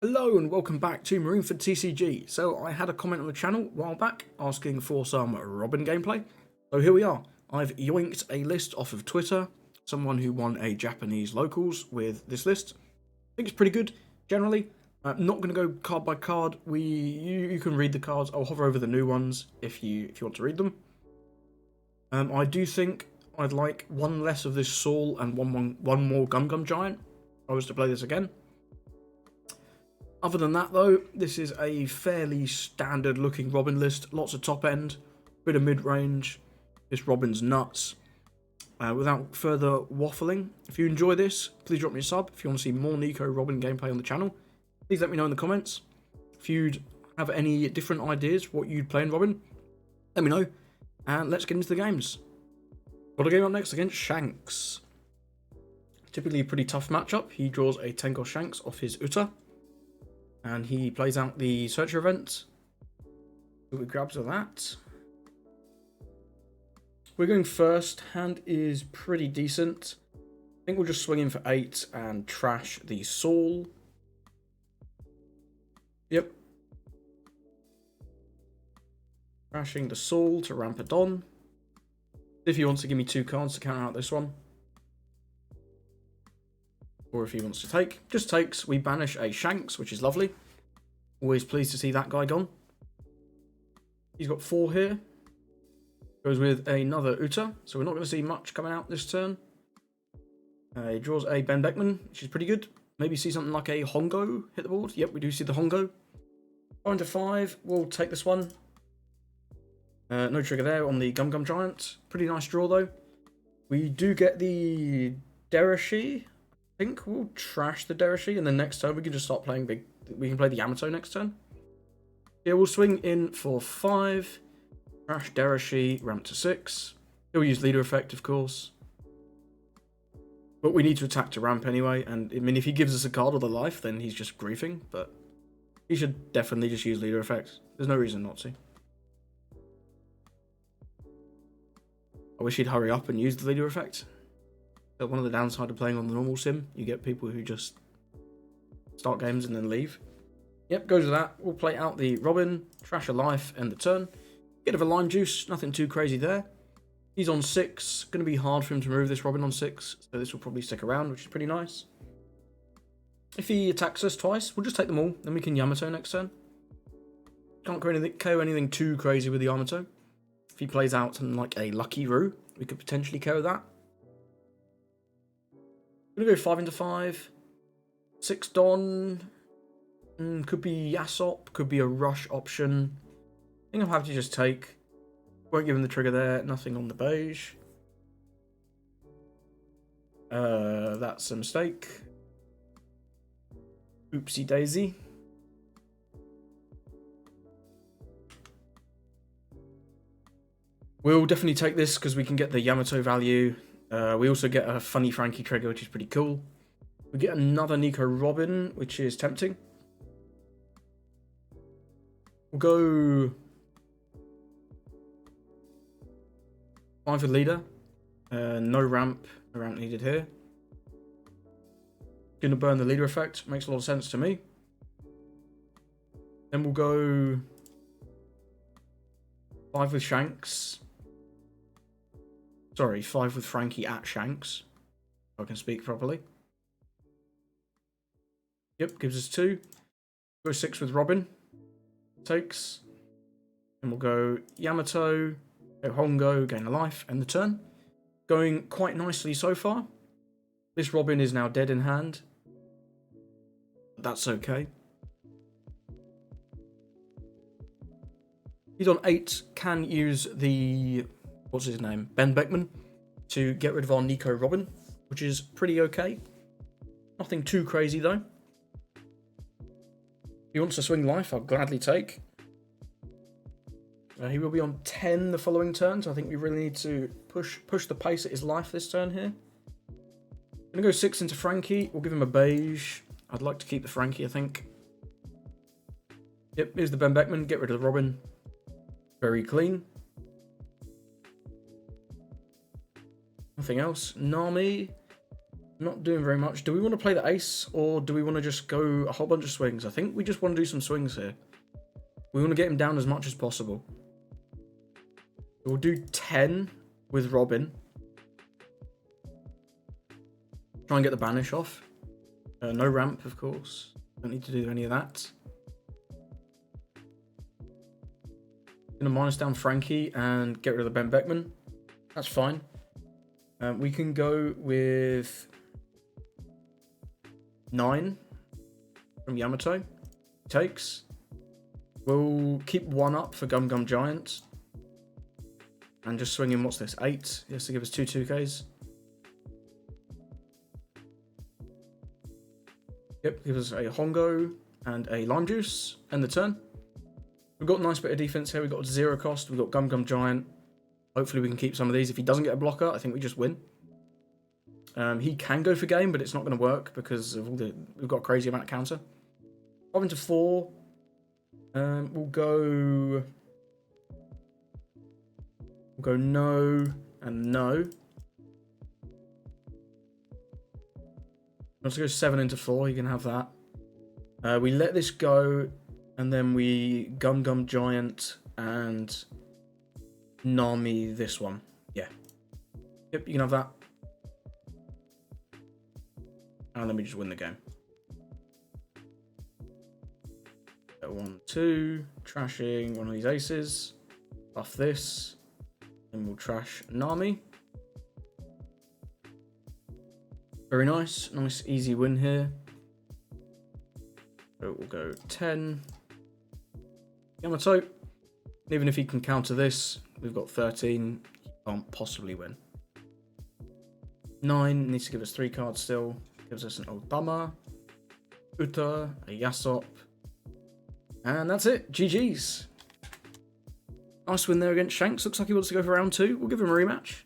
Hello and welcome back to Marineford TCG. So I had a comment on the channel a while back asking for some Robin gameplay. So here we are. I've yoinked a list off of Twitter. Someone who won a Japanese locals with this list. I think it's pretty good generally. I'm not going to go card by card. You can read the cards. I'll hover over the new ones if you want to read them. I do think I'd like one less of this Saul and one more Gum Gum Giant if I was to play this again. Other than that though, this is a fairly standard looking Robin list. Lots of top end, bit of mid range. This Robin's nuts. Without further waffling, if you enjoy this, please drop me a sub. If you want to see more Nico Robin gameplay on the channel, please let me know in the comments. If you'd have any different ideas what you'd play in Robin, let me know. And let's get into the games. Got a game up next against Shanks. Typically a pretty tough matchup. He draws a Tenko Shanks off his Uta. And he plays out the Searcher event. So we grabs of that. We're going first. Hand is pretty decent. I think we'll just swing in for 8 and trash the Saul. Yep. Trashing the Saul to ramp it on. If he wants to give me 2 cards to counter out this one. Or if he wants to take, just takes. We banish a Shanks, which is lovely. Always pleased to see that guy gone. He's got 4 here. Goes with another Uta, so we're not going to see much coming out this turn. He draws a Ben Beckman, which is pretty good. Maybe see something like a Hongo hit the board. Yep, we do see the Hongo. 5 to 5, we'll take this one. No trigger there on the Gum Gum Giant. Pretty nice draw though. We do get the Derashi. I think we'll trash the Derashi, and then next turn we can just start playing big. We can play the Yamato next turn. Yeah, we'll swing in for 5. Trash Derashi, ramp to 6. He'll use leader effect, of course. But we need to attack to ramp anyway, and I mean, if he gives us a card or the life, then he's just griefing, but he should definitely just use leader effect. There's no reason not to. I wish he'd hurry up and use the leader effect. But one of the downside of playing on the normal sim, you get people who just start games and then leave. Yep, goes with that. We'll play out the Robin, trash a life, end the turn. Bit of a lime juice, nothing too crazy there. He's on 6. Going to be hard for him to move this Robin on 6, so this will probably stick around, which is pretty nice. If he attacks us twice, we'll just take them all, then we can Yamato next turn. Can't KO anything too crazy with the Yamato. If he plays out something like a Lucky Roo, we could potentially KO that. I'm going to go 5 into 5. 6 Don. Could be Yasop. Could be a rush option. I think I'll have to just take. Won't give him the trigger there. Nothing on the beige. That's a mistake. Oopsie daisy. We'll definitely take this because we can get the Yamato value. We also get a funny Frankie trigger, which is pretty cool. We get another Nico Robin, which is tempting. We'll go 5 with leader. No ramp needed here. Gonna burn the leader effect. Makes a lot of sense to me. Then we'll go 5 with Shanks. Sorry, 5 with Frankie at Shanks. If I can speak properly. Yep, gives us 2. Go 6 with Robin. Takes. And we'll go Yamato, go Hongo, gain a life, end the turn. Going quite nicely so far. This Robin is now dead in hand. That's okay. He's on 8, can use the, what's his name, Ben Beckman, to get rid of our Nico Robin, which is pretty okay. Nothing too crazy though. If he wants to swing life, I'll gladly take. He will be on 10 the following turn, so I think we really need to push the pace at his life this turn here. I'm going to go 6 into Frankie. We'll give him a beige. I'd like to keep the Frankie, I think. Yep, here's the Ben Beckman. Get rid of the Robin. Very clean. Nothing else. Nami. Not doing very much. Do we want to play the ace, or do we want to just go a whole bunch of swings? I think we just want to do some swings here. We want to get him down as much as possible. We'll do 10 with Robin. Try and get the banish off. No ramp, of course. Don't need to do any of that. Gonna minus down Frankie and get rid of the Ben Beckman. That's fine. We can go with 9 from Yamato. Takes. We'll keep 1 up for Gum Gum Giant. And just swing in, what's this, 8? He has to give us 2 2Ks. Yep, give us a Hongo and a Lime Juice. End the turn. We've got a nice bit of defense here. We've got 0 cost. We've got Gum Gum Giant. Hopefully we can keep some of these. If he doesn't get a blocker, I think we just win. He can go for game, but it's not going to work because of all the... We've got a crazy amount of counter. 5 into 4. We'll go no and no. Let's go 7 into 4. You can have that. We let this go, and then we Gum Gum Giant and Nami this one. Yeah. Yep, you can have that. And then we just win the game. 1, 2. Trashing one of these aces. Buff this. And we'll trash Nami. Very nice. Nice, easy win here. So we'll go 10. Yamato. Even if he can counter this, we've got 13. He can't possibly win. 9 needs to give us 3 cards still. Gives us an Odama, Uta, a Yasop. And that's it. GG's. Nice win there against Shanks. Looks like he wants to go for round 2. We'll give him a rematch.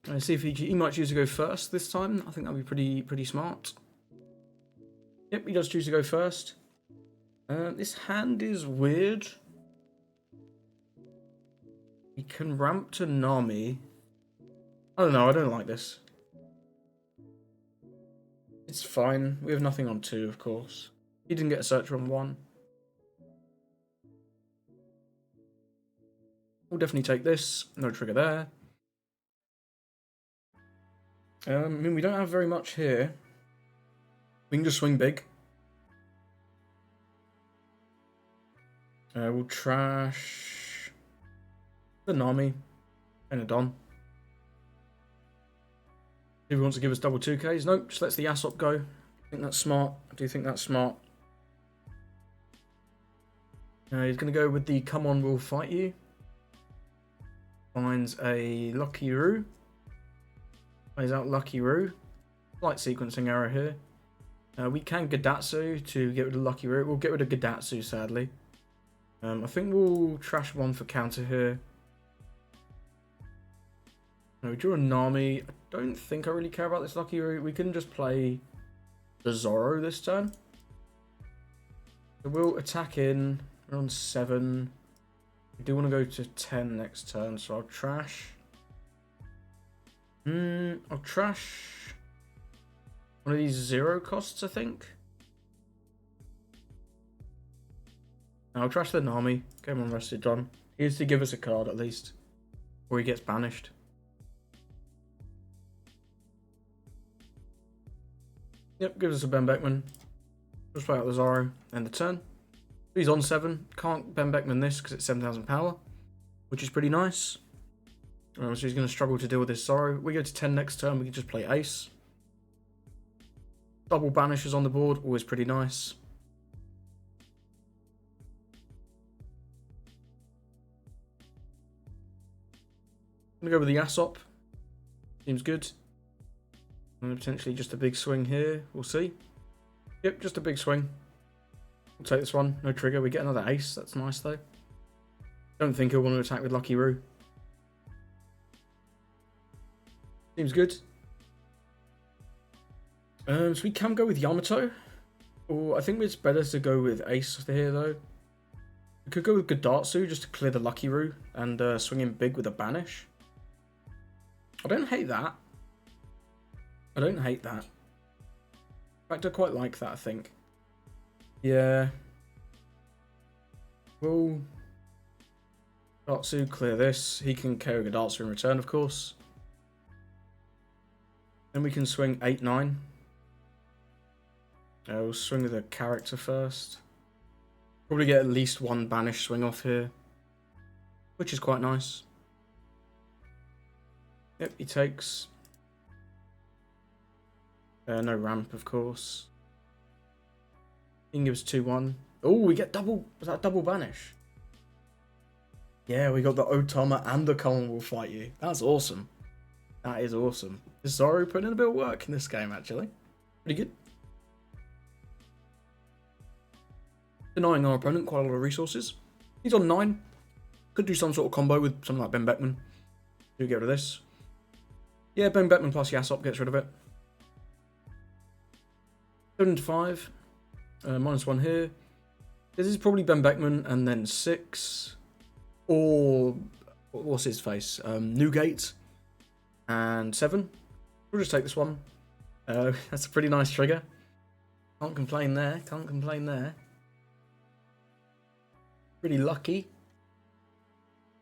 And see if he might choose to go first this time. I think that'd be pretty smart. Yep, he does choose to go first. This hand is weird. He can ramp to Nami. I don't know. I don't like this. It's fine. We have nothing on 2, of course. He didn't get a search on 1. We'll definitely take this. No trigger there. I mean, we don't have very much here. We can just swing big. We'll trash the Nami and a Don. If he wants to give us double 2Ks, nope, just lets the Yasop go. I think that's smart. I do think that's smart. He's going to go with the Come On, We'll Fight You. Finds a Lucky Roo. Plays out Lucky Roo. Slight sequencing error here. We can Gadatsu to get rid of Lucky Roo. We'll get rid of Gadatsu, sadly. I think we'll trash 1 for counter here. No, we draw a Nami. I don't think I really care about this Lucky Roo. We can just play the Zoro this turn. So we'll attack in. We're on 7. We do want to go to 10 next turn, so I'll trash. I'll trash one of these 0 costs, I think. I'll trash the Nami. Game on rested John. He has to give us a card at least, or he gets banished. Yep, gives us a Ben Beckman. Just play out the Zoro. End the turn. He's on 7. Can't Ben Beckman this because it's 7,000 power, which is pretty nice. So he's going to struggle to deal with this Zoro. We go to 10 next turn. We can just play Ace. Double banishes on the board. Always pretty nice. I'm going to go with the Yasop. Seems good. And potentially just a big swing here. We'll see. Yep, just a big swing. We'll take this one. No trigger. We get another ace. That's nice, though. Don't think he'll want to attack with Lucky Roo. Seems good. So we can go with Yamato. Or I think it's better to go with Ace here, though. We could go with Gadatsu just to clear the Lucky Roo and swing in big with a banish. I don't hate that. I don't hate that. In fact, I quite like that, I think. Yeah. We'll... Datsu, clear this. He can KO Datsu in return, of course. Then we can swing 8-9. We'll swing with a character first. Probably get at least one banish swing off here, which is quite nice. Yep, he takes. No ramp, of course. He can give us 2-1. Oh, we get double. Was that double banish? Yeah, we got the Otama and the Coleman will fight you. That's awesome. That is awesome. Zoro putting in a bit of work in this game, actually. Pretty good. Denying our opponent quite a lot of resources. He's on 9. Could do some sort of combo with something like Ben Beckman. Do get rid of this. Yeah, Ben Beckman plus Yasop gets rid of it. 7-5. -1 here. This is probably Ben Beckman and then 6. Or, what's his face? Newgate and 7. We'll just take this one. That's a pretty nice trigger. Can't complain there. Can't complain there. Pretty lucky.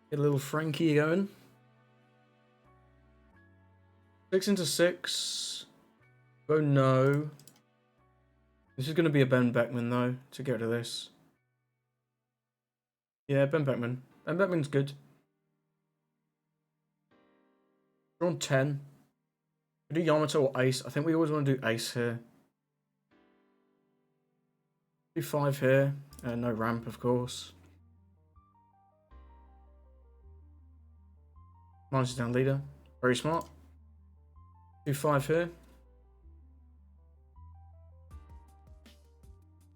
Get a little Frankie going. 6 into 6. Oh no. This is going to be a Ben Beckman though, to get rid of this. Yeah, Ben Beckman. Ben Beckman's good. We're on 10. We do Yamato or Ace. I think we always want to do Ace here. Do 5 here. No ramp, of course. Minus down leader. Very smart. Do 5 here.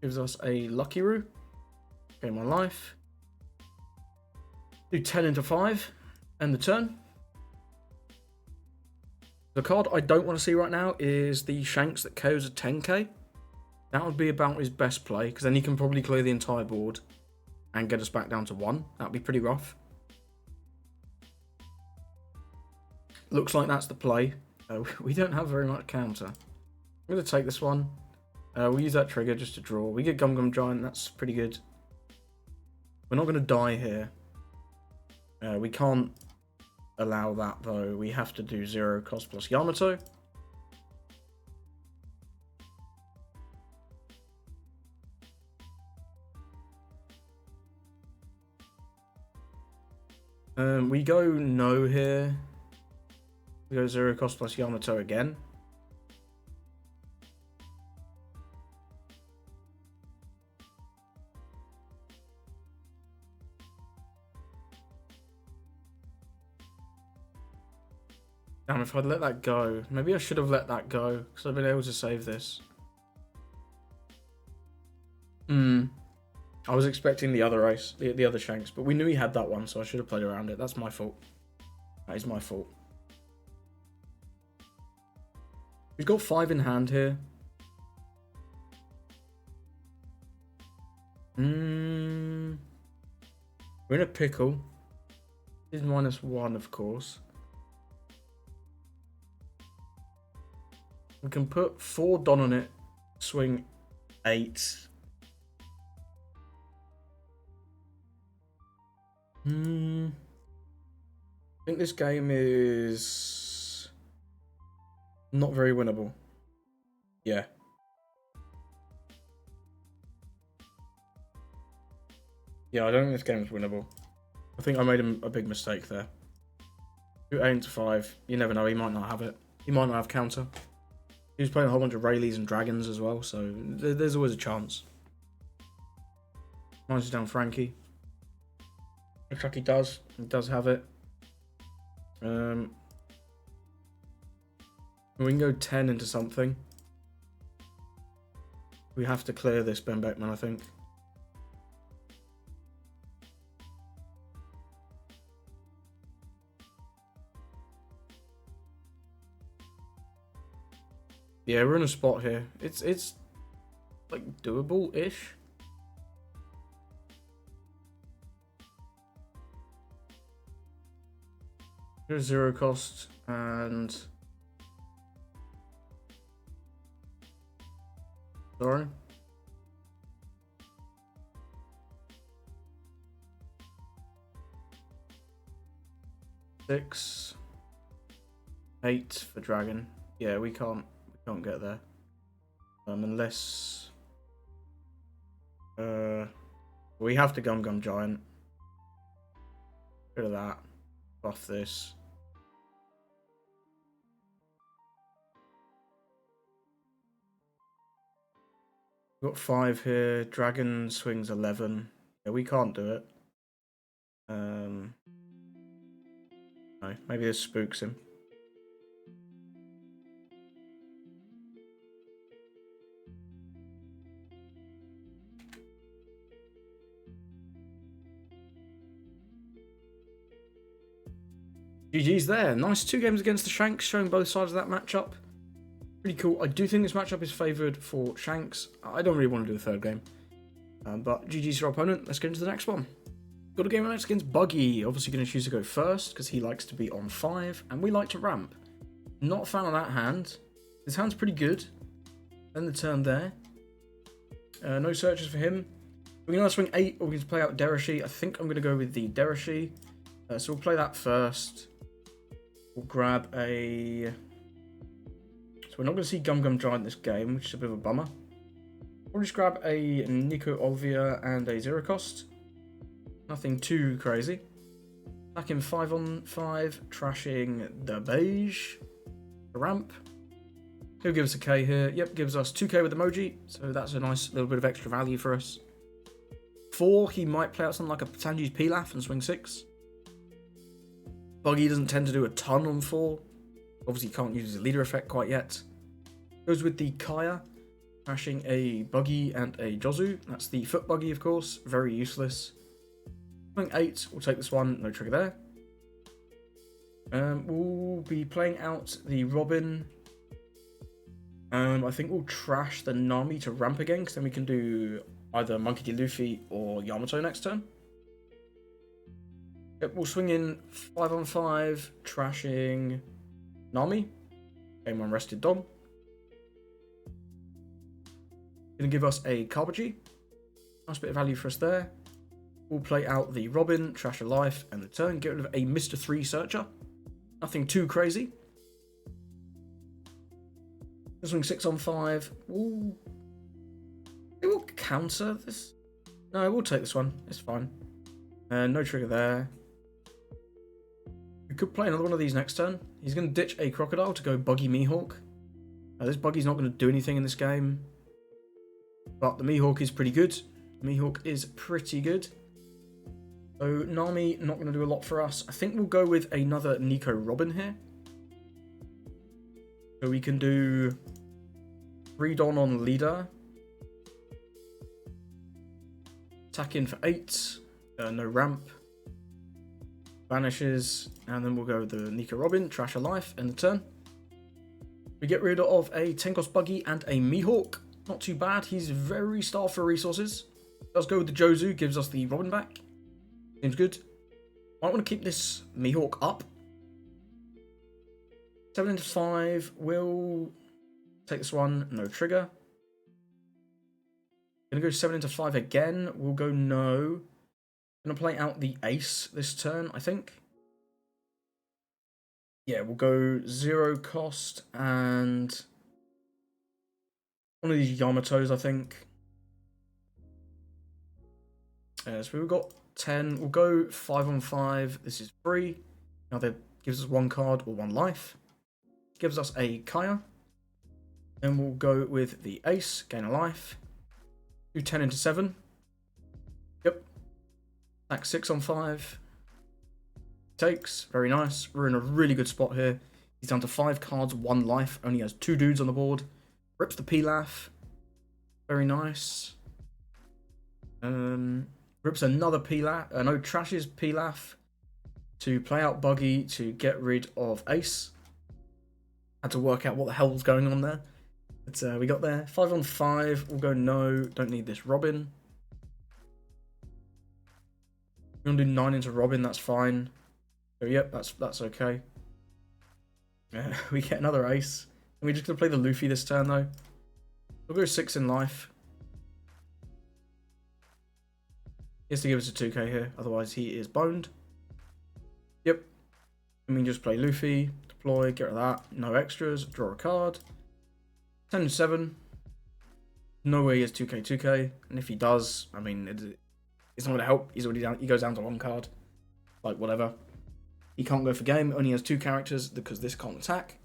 Gives us a Lucky Roo. Game on life. Do 10 into 5. End the turn. The card I don't want to see right now is the Shanks that KOs a 10k. That would be about his best play, because then he can probably clear the entire board and get us back down to 1. That would be pretty rough. Looks like that's the play. We don't have very much counter. I'm going to take this one. We'll use that trigger just to draw. We get Gum Gum Giant, that's pretty good. We're not going to die here. We can't allow that though. We have to do 0 cost plus Yamato. We go no here. We go 0 cost plus Yamato again. Damn, if I'd let that go. Maybe I should have let that go, because I've been able to save this. I was expecting the other Ace, the other Shanks, but we knew he had that one, so I should have played around it. That's my fault. That is my fault. We've got 5 in hand here. We're in a pickle. This is -1, of course. We can put 4 Don on it, swing 8. I think this game is not very winnable. Yeah. Yeah, I don't think this game is winnable. I think I made a big mistake there. Do 8 into 5. You never know, he might not have it. He might not have counter. He was playing a whole bunch of Rayleighs and Dragons as well, so there's always a chance. Minus down Frankie. Looks like he does. He does have it. We can go 10 into something. We have to clear this Ben Beckman, I think. Yeah, we're in a spot here. It's like doable-ish. Here's 0 cost and Sorry. Six, 8 for dragon. Yeah, we can't get there. Unless we have to Gum Giant. Rid of that. Buff this. We've got 5 here. Dragon swings 11. Yeah, we can't do it. No, maybe this spooks him. GG's there. Nice 2 games against the Shanks, showing both sides of that matchup. Pretty cool. I do think this matchup is favoured for Shanks. I don't really want to do a third game. But GG's to our opponent. Let's get into the next one. Got a game next against Buggy. Obviously going to choose to go first because he likes to be on 5. And we like to ramp. Not a fan of that hand. His hand's pretty good. Then the turn there. No searches for him. We're going to swing 8 or we're going to play out Derashi. I think I'm going to go with the Derashi. So we'll play that first. We'll grab a... So we're not going to see Gum Giant this game, which is a bit of a bummer. We'll just grab a Nico Robin and a 0 cost. Nothing too crazy. Attacking 5 on 5, trashing the beige. The ramp. He'll give us a K here. Yep, gives us 2k with emoji. So that's a nice little bit of extra value for us. 4, he might play out something like a Patanji's Pilaf and swing 6. Buggy doesn't tend to do a ton on 4. Obviously can't use his leader effect quite yet. Goes with the Kaya. Crashing a Buggy and a Jozu. That's the foot Buggy, of course. Very useless. Swing 8. We'll take this one. No trigger there. We'll be playing out the Robin. I think we'll trash the Nami to ramp again, because then we can do either Monkey D. Luffy or Yamato next turn. Yep, we'll swing in 5 on 5, trashing Nami. Game on rested Dom. Gonna give us a Carbagy. Nice bit of value for us there. We'll play out the Robin, trash a life, and the turn. Get rid of a Mr. 3 Searcher. Nothing too crazy. Swing 6 on 5. Ooh. It will counter this. No, we'll take this one. It's fine. No trigger there. We could play another one of these next turn. He's going to ditch a Crocodile to go Buggy Mihawk. This Buggy's not going to do anything in this game. But the Mihawk is pretty good. Mihawk is pretty good. So Nami not going to do a lot for us. I think we'll go with another Nico Robin here. So we can do 3 Don on leader. Attack in for 8. No ramp. Vanishes. And then we'll go with the Nico Robin. Trash a life. End the turn. We get rid of a 10 cost Buggy and a Mihawk. Not too bad. He's very starved for resources. Let's go with the Jozu. Gives us the Robin back. Seems good. I want to keep this Mihawk up. 7 into 5. We'll take this one. No trigger. Gonna go 7 into 5 again. We'll go no. Gonna play out the ace this turn, I think. Yeah, we'll go 0 cost and one of these Yamatos, I think. So we've got 10. We'll go 5 on 5. This is free. Now that gives us 1 card or 1 life. Gives us a Kaya. Then we'll go with the ace, gain a life. Do 10 into 7. Yep. Attack 6 on 5. Takes. Very nice. We're in a really good spot here. He's down to 5 cards, 1 life. Only has 2 dudes on the board. Rips the Pilaf. Very nice. Rips another Pilaf. No, trashes Pilaf to play out Buggy to get rid of Ace. Had to work out what the hell was going on there. But we got there. 5 on 5. We'll go no. Don't need this Robin. We're going to do 9 into Robin. That's fine. So, yep, that's okay. We get another Ace. And we're just going to play the Luffy this turn, though. We'll go 6 in life. He has to give us a 2k here, otherwise he is boned. Yep. I mean, just play Luffy, deploy, get rid of that. No extras, draw a card. 10-7. No way he has 2k, 2k. And if he does, I mean, it's not going to help. He's already down. He goes down to 1 card. Like, whatever. He can't go for game. Only has 2 characters because this can't attack.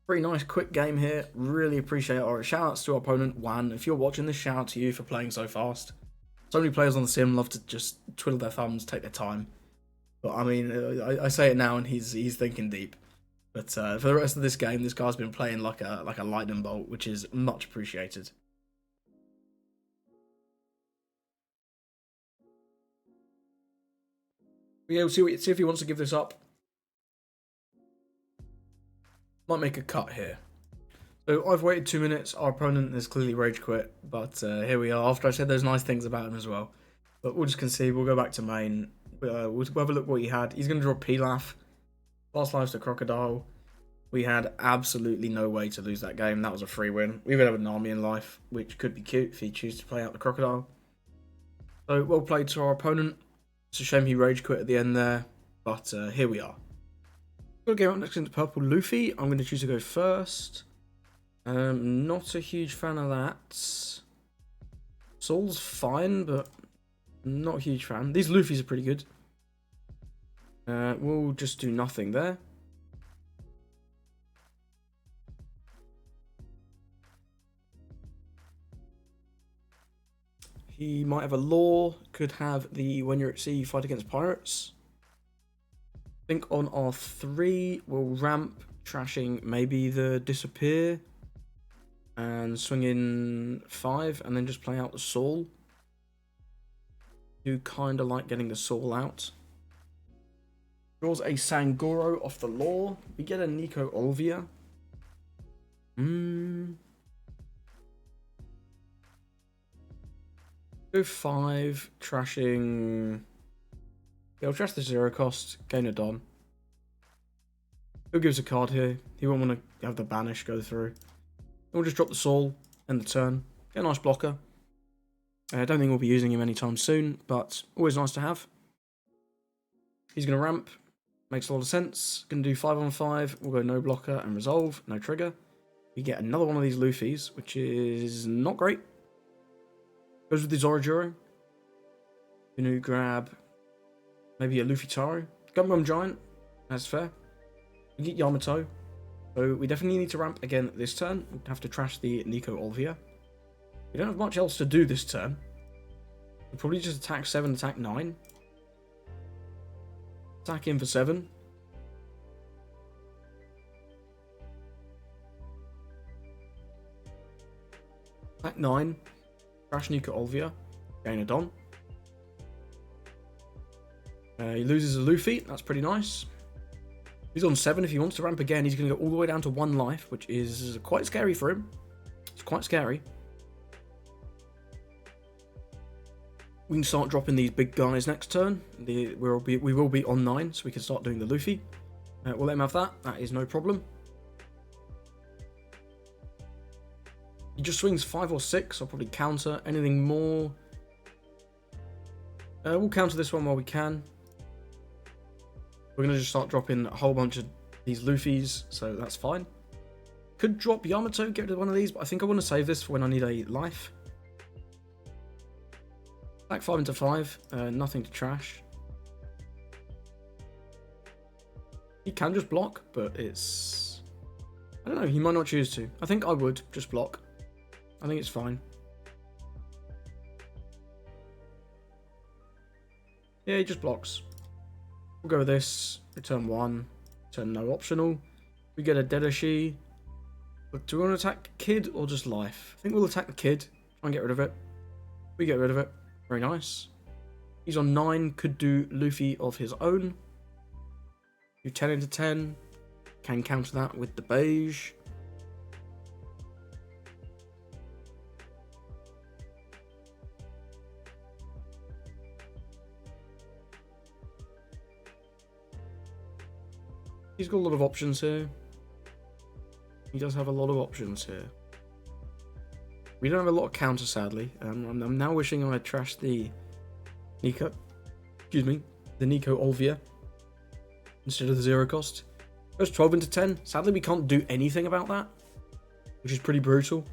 Pretty nice, quick game here. Really appreciate it. Alright, shout outs to our opponent, Wan. If you're watching this, shout out to you for playing so fast. So many players on the sim love to just twiddle their thumbs, take their time. But I mean, I say it now and he's thinking deep. But for the rest of this game, this guy's been playing like a lightning bolt, which is much appreciated. But yeah, we'll see if he wants to give this up. Might make a cut here. So I've waited 2 minutes. Our opponent has clearly rage quit, but here we are. After I said those nice things about him as well, but we'll just concede. We'll go back to main. We'll have a look what he had. He's going to draw Pilaf. Last lives to Crocodile. We had absolutely no way to lose that game. That was a free win. We would have an army in life, which could be cute if he chooses to play out the Crocodile. So well played to our opponent. It's a shame he rage quit at the end there, but here we are. We'll go next into Purple Luffy. I'm going to choose to go first. Not a huge fan of that. Soul's fine, but not a huge fan. These Luffys are pretty good. We'll just do nothing there. He might have a law. Could have the when you're at sea, you fight against pirates. I think on our 3, we'll ramp, trashing maybe the disappear. And swing in 5, and then just play out the soul. Do kind of like getting the soul out. Draws a Sangoro off the law. We get a Nico Olvia. Go 5, trashing. Yeah, I'll trash the 0 cost, gain a Don. Who gives a card here? He won't want to have the banish go through. We'll just drop the soul, end the turn. Get a nice blocker. I don't think we'll be using him anytime soon, but always nice to have. He's going to ramp. Makes a lot of sense. Going to do 5 on 5. We'll go no blocker and resolve. No trigger. We get another one of these Luffys, which is not great. Goes with the Zorajuro. Going to grab maybe a Luffy Taro. Gum Giant. That's fair. We get Yamato. So we definitely need to ramp again this turn. We'll have to trash the Nico Olvia. We don't have much else to do this turn. We'll probably just attack 7, attack 9. Attack in for 7. Attack 9. Trash Nico Olvia. Gain a Don. He loses a Luffy. That's pretty nice. He's on 7. If he wants to ramp again, he's going to go all the way down to 1 life, which is quite scary for him. It's quite scary. We can start dropping these big guys next turn. We will be on 9, so we can start doing the Luffy. We'll let him have that. That is no problem. He just swings 5 or 6. I'll probably counter. Anything more? We'll counter this one while we can. We're going to just start dropping a whole bunch of these Luffys, so that's fine. Could drop Yamato, get rid of one of these, but I think I want to save this for when I need a life. Back 5 into 5, nothing to trash. He can just block, but it's... I don't know, he might not choose to. I think I would just block. I think it's fine. Yeah, he just blocks. We'll go with this. Return 1. Return no optional. We get a Dedashi. But do we want to attack Kid or just life? I think we'll attack the Kid. Try and get rid of it. We get rid of it. Very nice. He's on 9. Could do Luffy of his own. Do 10 into 10. Can counter that with the beige. He's got a lot of options here. He does have a lot of options here. We don't have a lot of counter, sadly. I'm now wishing I had trashed the Nico. Excuse me, the Nico Olvia instead of the 0 cost. Goes 12 into 10. Sadly, we can't do anything about that, which is pretty brutal.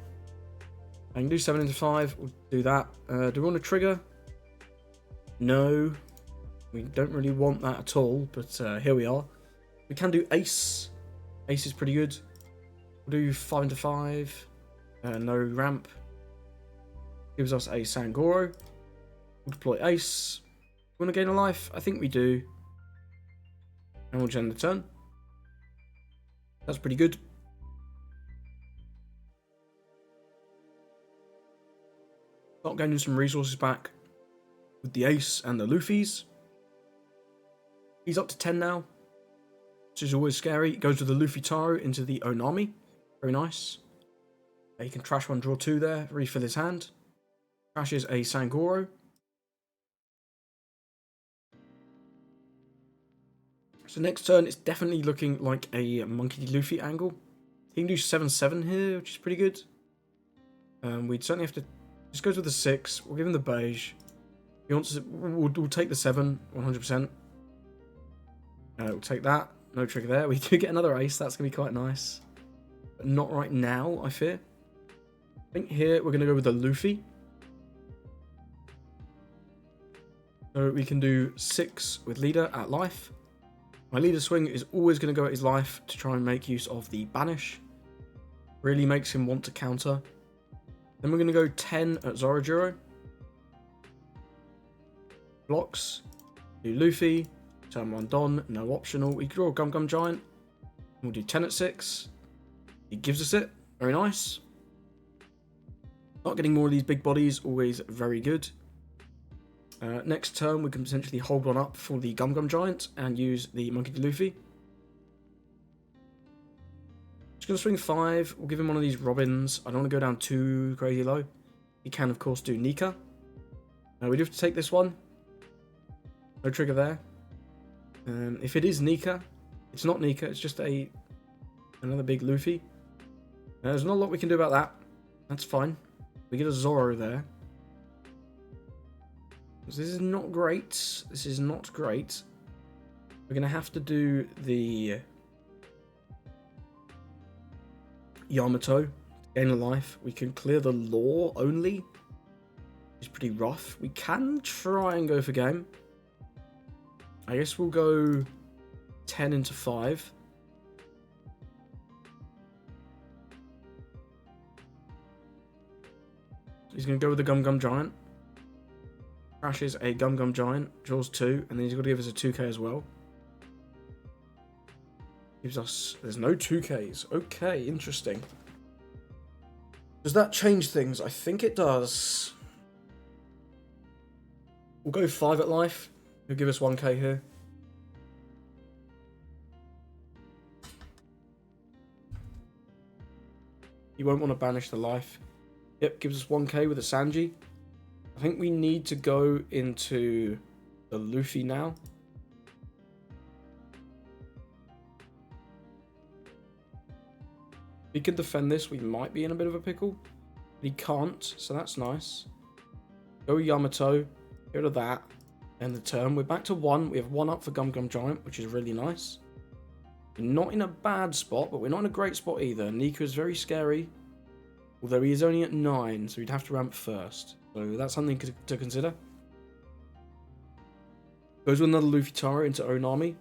I can do 7 into 5. We'll do that. Do we want to trigger? No. We don't really want that at all, but here we are. We can do ace. Ace is pretty good. We'll do 5 into 5. No ramp. Gives us a Sangoro. We'll deploy ace. Want to gain a life? I think we do. And we'll gen the turn. That's pretty good. Start gaining some resources back with the ace and the Luffys. He's up to 10 now, which is always scary. Goes with the Luffy Taro into the Onami. Very nice. He can trash 1, draw 2 there, refill his hand. Trashes a Sangoro. So next turn, it's definitely looking like a Monkey D. Luffy angle. He can do 7-7 here, which is pretty good. We'd certainly have to just go with the 6. We'll give him the beige. He wants to, we'll take the 7, 100%. We'll take that. No trigger there. We do get another ace. That's going to be quite nice. But not right now, I fear. I think here we're going to go with the Luffy. So we can do 6 with leader at life. My leader swing is always going to go at his life to try and make use of the banish. Really makes him want to counter. Then we're going to go 10 at Zorojuro. Blocks. Do Luffy. Turn 1 Don. No optional. We draw a Gum Gum Giant. We'll do 10 at 6. He gives us it. Very nice. Not getting more of these big bodies. Always very good. Next turn, we can potentially hold one up for the Gum Gum Giant and use the Monkey D. Luffy. Just going to swing 5. We'll give him one of these Robins. I don't want to go down too crazy low. He can, of course, do Nika. We do have to take this one. No trigger there. If it is Nika, it's not Nika. It's just another big Luffy. There's not a lot we can do about that. That's fine. We get a Zoro there. This is not great. This is not great. We're going to have to do the Yamato to gain a life. We can clear the law only. It's pretty rough. We can try and go for game. I guess we'll go 10 into 5. He's going to go with the Gum Gum Giant. Crashes a Gum Gum Giant, draws 2, and then he's got to give us a 2k as well. Gives us... There's no 2ks. Okay, interesting. Does that change things? I think it does. We'll go 5 at life. He'll give us 1k here. You won't want to banish the life. Yep, gives us 1k with a Sanji. I think we need to go into the Luffy now. If he can defend this, we might be in a bit of a pickle. But he can't, so that's nice. Go Yamato, get rid of that. End the turn. We're back to 1. We have 1 up for Gum Gum Giant, which is really nice. We're not in a bad spot, but we're not in a great spot either. Nico is very scary. Although he is only at 9, so we'd have to ramp first. So that's something to consider. Goes with another Luffy Taro into Onami.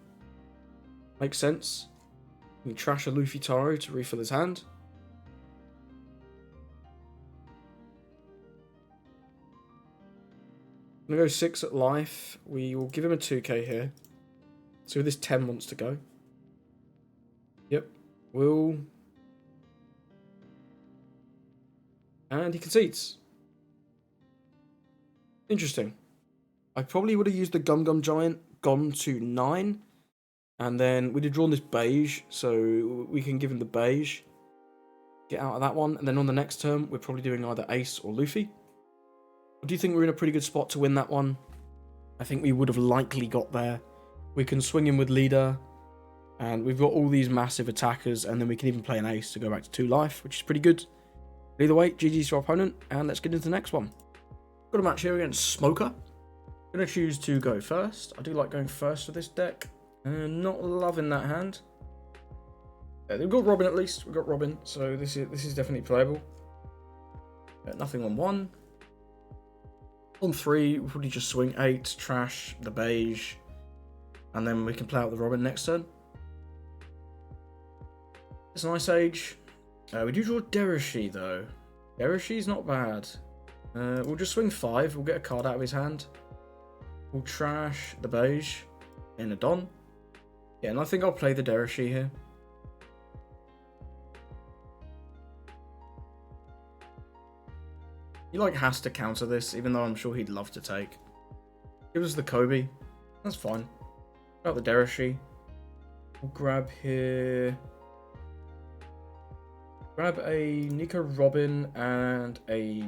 Makes sense. We can trash a Luffy Taro to refill his hand. I'm going to go 6 at life. We will give him a 2k here. So this 10 wants to go. Yep. Will. And he concedes. Interesting. I probably would have used the Gum Gum Giant, gone to 9. And then we'd have drawn this beige, so we can give him the beige. Get out of that one. And then on the next turn, we're probably doing either Ace or Luffy. I do think we're in a pretty good spot to win that one. I think we would have likely got there. We can swing in with leader. And we've got all these massive attackers, and then we can even play an ace to go back to 2 life, which is pretty good. But either way, GG's to our opponent, and let's get into the next one. Got a match here against Smoker. I'm going to choose to go first. I do like going first with this deck. Not loving that hand. We've got Robin at least. We've got Robin, so this is definitely playable. Nothing on 1. On 3, we'll probably just swing 8, trash the beige, and then we can play out the Robin next turn. It's an Ice Age. We do draw Derishi though. Derishi's not bad. We'll just swing 5. We'll get a card out of his hand. We'll trash the beige in a Don. Yeah, and I think I'll play the Derishi here. He like has to counter this, even though I'm sure he'd love to take. Give us the Kobe. That's fine. About the Derishi. We'll grab here. Grab a Nico Robin and a...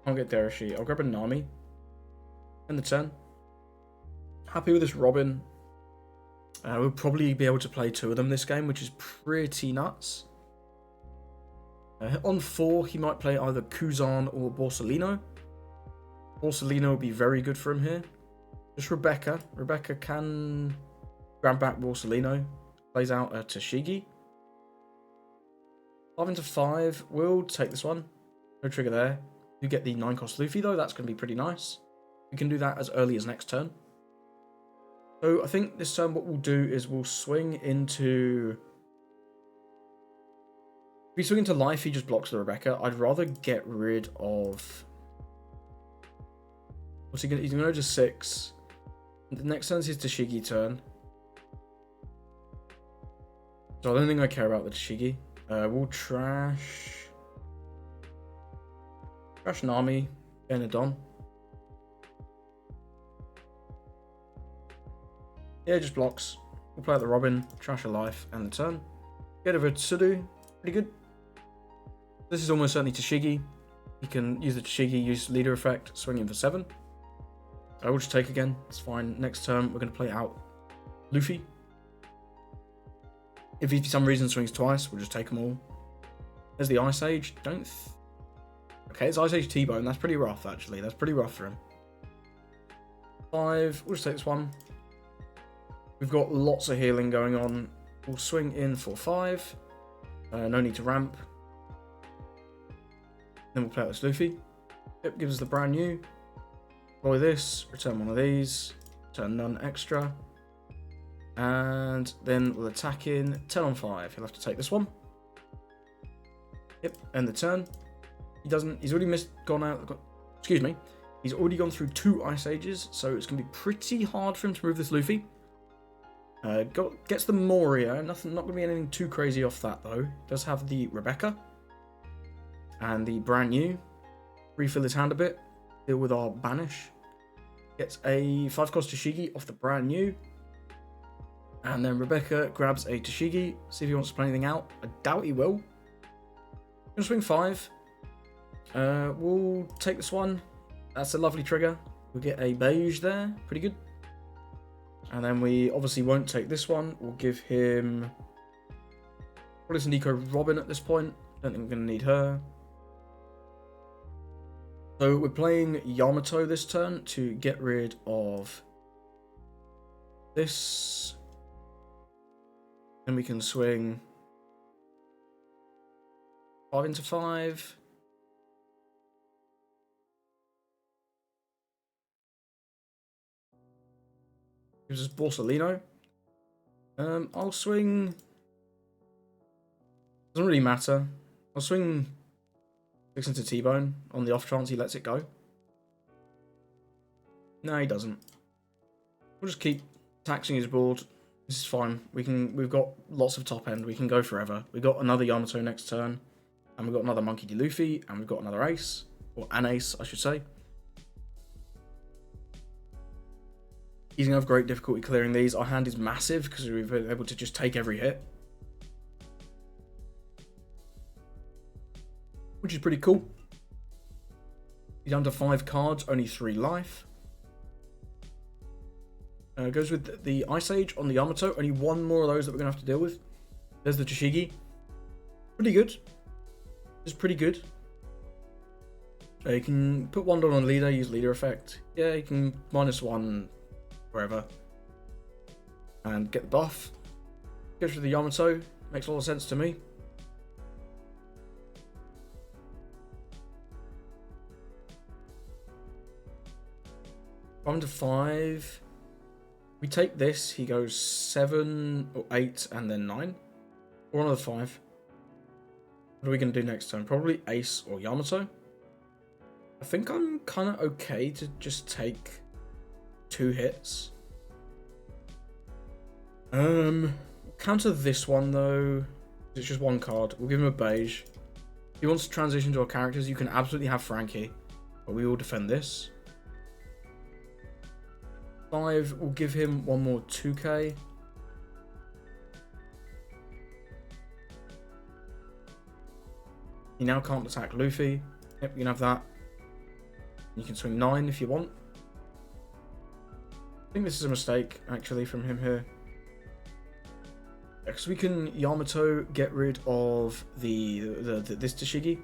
I'll get Derishi. I'll grab a Nami. In the turn. Happy with this Robin. We'll probably be able to play 2 of them this game, which is pretty nuts. On 4, he might play either Kuzan or Borsalino. Borsalino would be very good for him here. Just Rebecca. Rebecca can grab back Borsalino. Plays out a Tashigi. 5 into 5. We'll take this one. No trigger there. You get the 9-cost Luffy though. That's going to be pretty nice. We can do that as early as next turn. So I think this turn what we'll do is we'll swing into... If we swing into life, he just blocks the Rebecca. I'd rather get rid of... What's he gonna? He's going to go to 6. The next turn's his Tashigi turn. So I don't think I care about the Tashigi. We'll trash Nami, Benadon. Yeah, just blocks. We'll play out the Robin, trash a life, and the turn. Get over Tsudu, pretty good. This is almost certainly Tashigi. You can use the Tashigi, use leader effect, swing in for 7. I will just take again, it's fine. Next turn, we're going to play out Luffy. If he for some reason swings twice, we'll just take them all. There's the Ice Age. Okay, it's Ice Age T-Bone. That's pretty rough, actually. That's pretty rough for him. 5. We'll just take this one. We've got lots of healing going on. We'll swing in for 5. No need to ramp. Then we'll play out this Luffy. Yep, gives us the brand new. Deploy this. Return one of these. Return none extra. And then we'll attack in 10 on 5. He'll have to take this one. Yep, end the turn. He's already excuse me. He's already gone through 2 Ice Ages, so it's going to be pretty hard for him to move this Luffy. Gets the Moria. Not going to be anything too crazy off that, though. Does have the Rebecca. And the brand new. Refill his hand a bit. Deal with our Banish. Gets a 5-cost Tashigi off the brand new. And then Rebecca grabs a Tashigi. See if he wants to play anything out. I doubt he will. Gonna swing 5. We'll take this one. That's a lovely trigger. We'll get a beige there. Pretty good. And then we obviously won't take this one. We'll give him... What is Nico Robin at this point? Don't think we're going to need her. So we're playing Yamato this turn to get rid of this. Then we can swing 5 into 5. Gives us Borsalino. I'll swing... Doesn't really matter. I'll swing 6 into T-Bone on the off chance he lets it go. No, he doesn't. We'll just keep taxing his board. This is fine. We've got lots of top end. We can go forever. We've got another Yamato next turn. And we've got another Monkey D. Luffy. And we've got another ace. Or an ace, I should say. He's going to have great difficulty clearing these. Our hand is massive because we've been able to just take every hit. Which is pretty cool. He's down to 5 cards, only 3 life. Goes with the Ice Age on the Yamato. Only one more of those that we're going to have to deal with. There's the Toshigi. Pretty good. It's pretty good. You can put one down on leader, use leader effect. Yeah, you can -1 wherever. And get the buff. Goes with the Yamato. Makes a lot of sense to me. One to 5. We take this, he goes 7 or 8 and then 9. Or another 5. What are we going to do next time? Probably Ace or Yamato. I think I'm kind of okay to just take 2 hits. Counter this one though. It's just 1 card. We'll give him a beige. If he wants to transition to our characters, you can absolutely have Frankie. But we will defend this. 5, we'll give him 1 more 2k. He now can't attack Luffy. Yep, you can have that. You can swing 9 if you want. I think this is a mistake, actually, from him here. Because we can Yamato get rid of this Toshigi.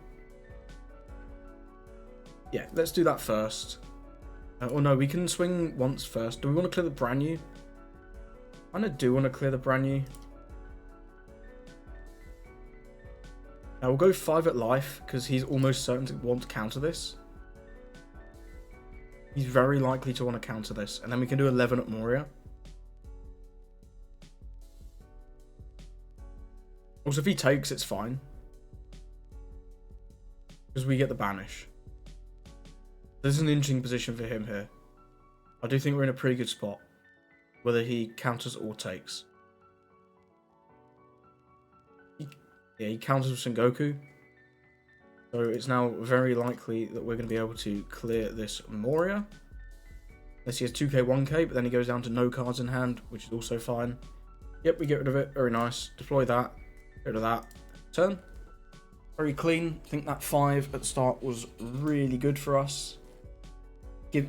Yeah, let's do that first. Or no, we can swing once first. Do we want to clear the brand new? I kind of do want to clear the brand new. Now we'll go 5 at life because he's almost certain to want to counter this. He's very likely to want to counter this. And then we can do 11 at Moria. Also, if he takes, it's fine. Because we get the banish. This is an interesting position for him here. I do think we're in a pretty good spot. Whether he counters or takes. Yeah, he counters with Sengoku. So it's now very likely that we're going to be able to clear this Moria. Unless he has 2k, 1k, but then he goes down to no cards in hand, which is also fine. Yep, we get rid of it. Very nice. Deploy that. Get rid of that. Turn. Very clean. I think that 5 at the start was really good for us.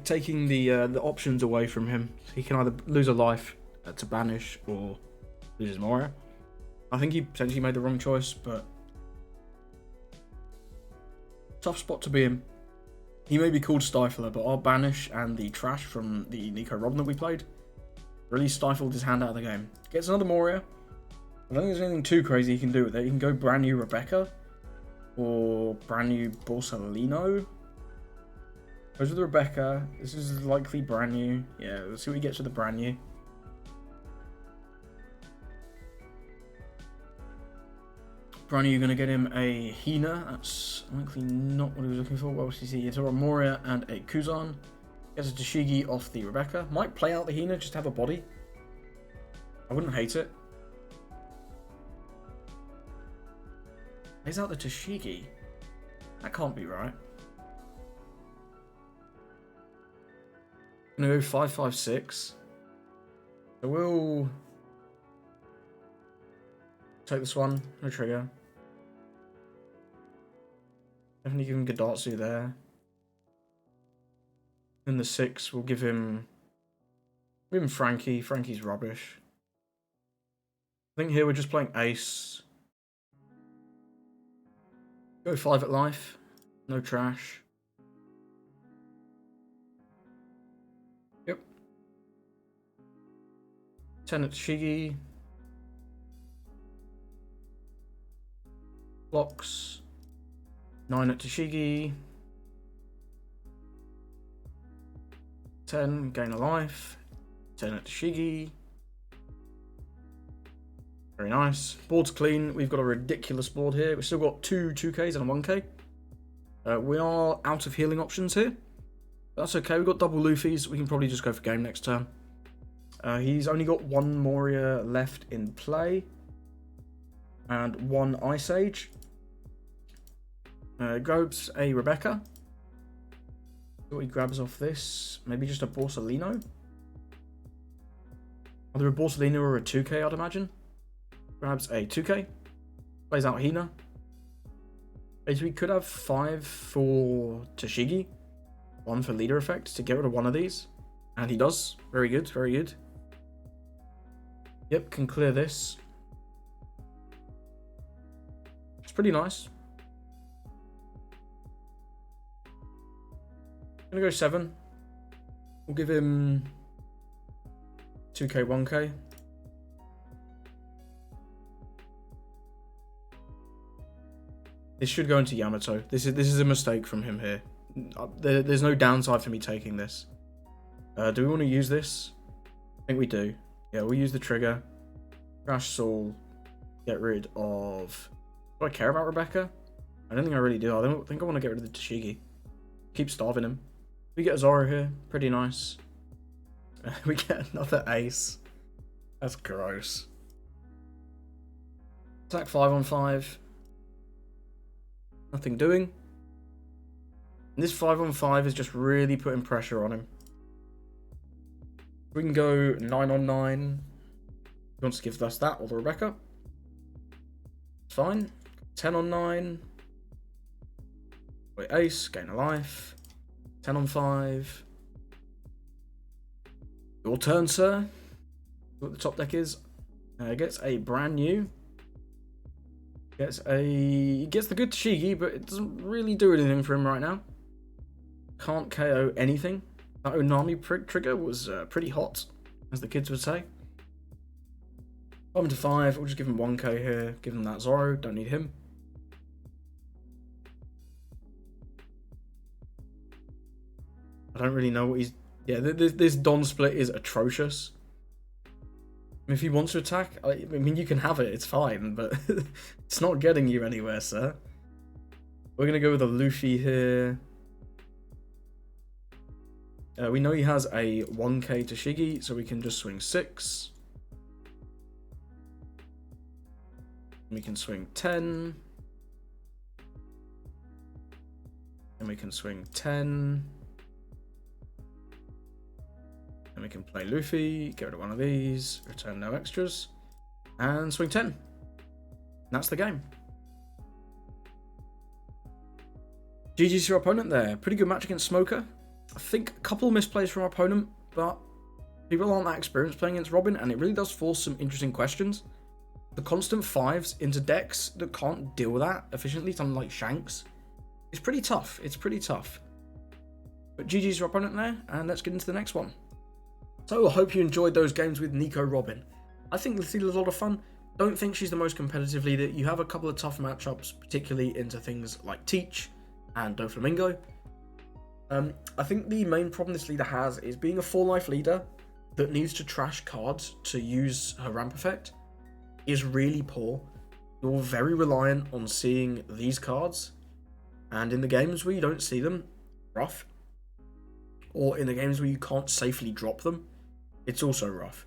Taking the options away from him. He can either lose a life to banish or lose his Moria. I think he potentially made the wrong choice, but tough spot to be in. He may be called Stifler, but our banish and the trash from the Nico Robin that we played really stifled his hand out of the game. Gets another Moria. I don't think there's anything too crazy he can do with it. He can go brand new Rebecca or brand new Borsalino. Goes with Rebecca. This is likely brand new. Yeah, let's see what he gets with the brand new. Brand new, you're going to get him a Hina. That's likely not what he was looking for. What else do you see? It's a Moria and a Kuzan. Gets a Toshigi off the Rebecca. Might play out the Hina, just have a body. I wouldn't hate it. Plays out the Toshigi. That can't be right. I'm going to go 5-5-6. So we'll take this one. No trigger. Definitely give him Gadatsu there. Then the 6, we'll give him Frankie. Frankie's rubbish. I think here we're just playing Ace. Go 5 at life. No trash. Yep. 10 at Shigi. Blocks. 9 at Toshigi. 10, gain a life. 10 at Toshigi. Very nice. Board's clean. We've got a ridiculous board here. We've still got 2 2Ks and a 1K. We are out of healing options here. That's okay. We've got double Luffy's. We can probably just go for game next turn. He's only got 1 Moria left in play. And 1 Ice Age. Grabs a Rebecca. What he grabs off this? Maybe just a Borsalino? Either a Borsalino or a 2K, I'd imagine. Grabs a 2K. Plays out Hina. So we could have 5 for Toshigi. 1 for leader effect to get rid of one of these. And he does. Very good, very good. Yep, can clear this. It's pretty nice. Gonna go 7. We'll give him 2k, 1k. This should go into Yamato. This is a mistake from him here. There's no downside for me taking this. Do we want to use this? I think we do. Yeah, we'll use the trigger. Crash Saul. Get rid of... Do I care about Rebecca? I don't think I really do. I don't think I want to get rid of the Tashigi. Keep starving him. We get a Zoro here. Pretty nice. We get another ace. That's gross. Attack 5 on 5. Nothing doing. And this 5 on 5 is just really putting pressure on him. We can go 9 on 9. He wants to give us that or the Rebecca. Fine. 10 on 9. Wait, ace, gain a life. 10 on 5. Your turn, sir. What the top deck is. Gets a brand new. Gets the good Tashigi, but it doesn't really do anything for him right now. Can't KO anything. That Onami trigger was pretty hot, as the kids would say. 5 to 5. We'll just give him 1k here. Give him that Zoro. Don't need him. I don't really know what he's... Yeah, this Don split is atrocious. If he wants to attack, I mean, you can have it. It's fine, but it's not getting you anywhere, sir. We're going to go with a Luffy here. We know he has a 1k Tashigi, so we can just swing 6. We can swing 10. And we can swing 10. And we can play Luffy, get rid of one of these, return no extras, and swing 10. And that's the game. GG's to your opponent there. Pretty good match against Smoker. I think a couple of misplays from our opponent, but people aren't that experienced playing against Robin, and it really does force some interesting questions. The constant 5s into decks that can't deal with that efficiently, something like Shanks, it's pretty tough. It's pretty tough. But GG's to your opponent there, and let's get into the next one. So I hope you enjoyed those games with Nico Robin. I think Lucila's a lot of fun. Don't think she's the most competitive leader. You have a couple of tough matchups, particularly into things like Teach and Doflamingo. I think the main problem this leader has is being a 4-life leader that needs to trash cards to use her ramp effect is really poor. You're very reliant on seeing these cards, and in the games where you don't see them, rough. Or in the games where you can't safely drop them, it's also rough.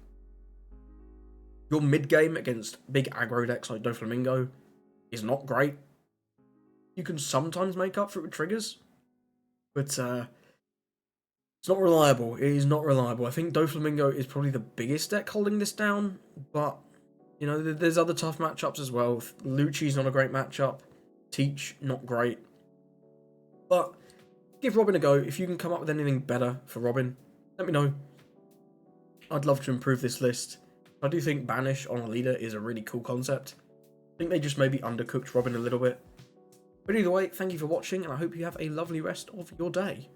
Your mid-game against big aggro decks like Doflamingo is not great. You can sometimes make up for it with triggers, but it's not reliable. It is not reliable. I think Doflamingo is probably the biggest deck holding this down, but you know, there's other tough matchups as well. Lucci's not a great matchup. Teach, not great. But give Robin a go. If you can come up with anything better for Robin, let me know. I'd love to improve this list. I do think Banish on a leader is a really cool concept. I think they just maybe undercooked Robin a little bit. But either way, thank you for watching, and I hope you have a lovely rest of your day.